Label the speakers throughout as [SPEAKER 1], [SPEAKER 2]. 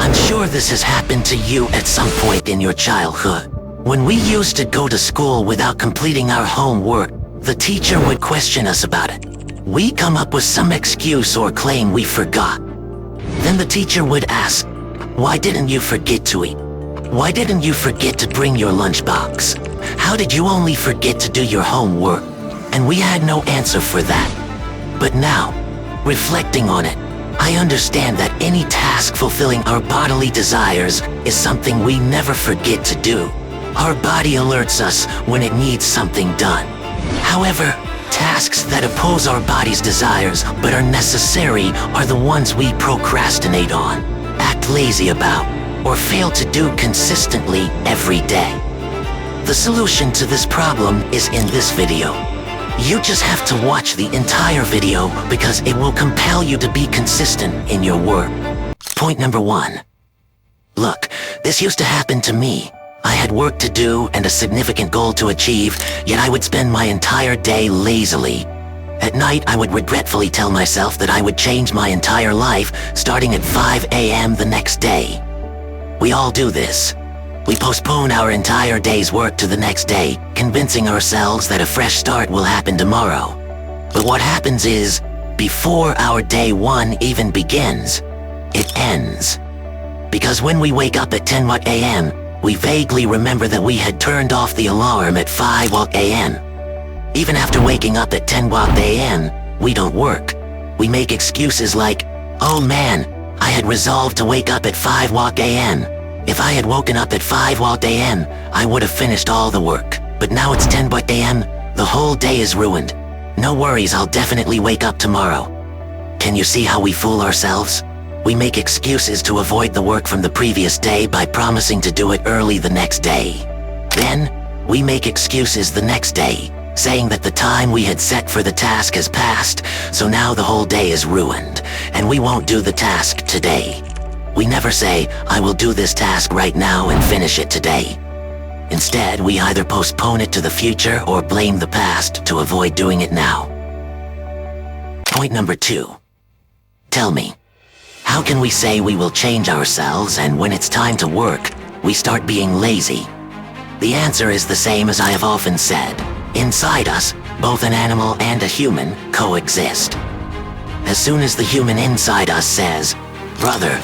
[SPEAKER 1] I'm sure this has happened to you at some point in your childhood. When we used to go to school without completing our homework, the teacher would question us about it. We'd come up with some excuse or claim we forgot. Then the teacher would ask, "Why didn't you forget to eat? Why didn't you forget to bring your lunchbox? How did you only forget to do your homework?" And we had no answer for that. But now, reflecting on it, I understand that any task fulfilling our bodily desires is something we never forget to do. Our body alerts us when it needs something done. However, tasks that oppose our body's desires but are necessary are the ones we procrastinate on, act lazy about, or fail to do consistently every day. The solution to this problem is in this video. You just have to watch the entire video because it will compel you to be consistent in your work. Point number 1. Look, this used to happen to me. I had work to do and a significant goal to achieve, yet I would spend my entire day lazily. At night, I would regretfully tell myself that I would change my entire life starting at 5 a.m. the next day. We all do this. We postpone our entire day's work to the next day, convincing ourselves that a fresh start will happen tomorrow. But what happens is, before our day 1 even begins, it ends. Because when we wake up at 10 a.m., we vaguely remember that we had turned off the alarm at 5 a.m. Even after waking up at 10 a.m., we don't work. We make excuses like, "Oh man, I had resolved to wake up at 5 a.m. If I had woken up at 5 a.m., I would have finished all the work. But now it's 10 a.m., the whole day is ruined. No worries, I'll definitely wake up tomorrow." Can you see how we fool ourselves? We make excuses to avoid the work from the previous day by promising to do it early the next day. Then, we make excuses the next day, saying that the time we had set for the task has passed, so now the whole day is ruined, and we won't do the task today. We never say, "I will do this task right now and finish it today." Instead, we either postpone it to the future or blame the past to avoid doing it now. Point number 2. Tell me, how can we say we will change ourselves and when it's time to work, we start being lazy? The answer is the same as I have often said. Inside us, both an animal and a human coexist. As soon as the human inside us says, "Brother,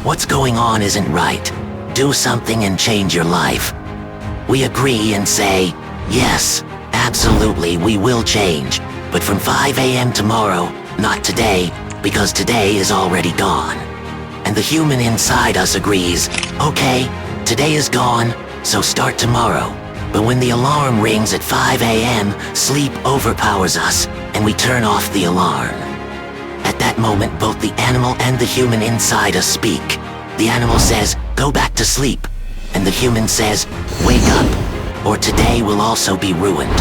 [SPEAKER 1] what's going on isn't right. Do something and change your life," we agree and say, "Yes, absolutely, we will change. But from 5 a.m. tomorrow, not today, because today is already gone." And the human inside us agrees, "Okay, today is gone, so start tomorrow." But when the alarm rings at 5 a.m., sleep overpowers us, and we turn off the alarm. At that moment, both the animal and the human inside us speak. The animal says, "Go back to sleep," and the human says, "Wake up, or today will also be ruined."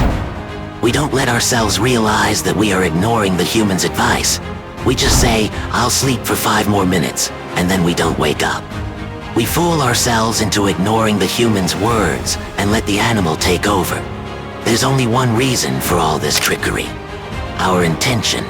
[SPEAKER 1] We don't let ourselves realize that we are ignoring the human's advice. We just say, "I'll sleep for 5 more minutes," and then we don't wake up. We fool ourselves into ignoring the human's words and let the animal take over. There's only one reason for all this trickery: our intention.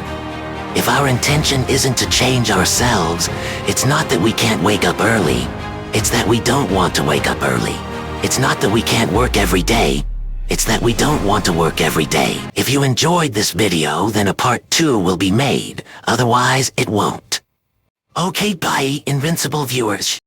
[SPEAKER 1] If our intention isn't to change ourselves, it's not that we can't wake up early. It's that we don't want to wake up early. It's not that we can't work every day. It's that we don't want to work every day. If you enjoyed this video, then a part 2 will be made. Otherwise, it won't. Okay, bye, invincible viewers.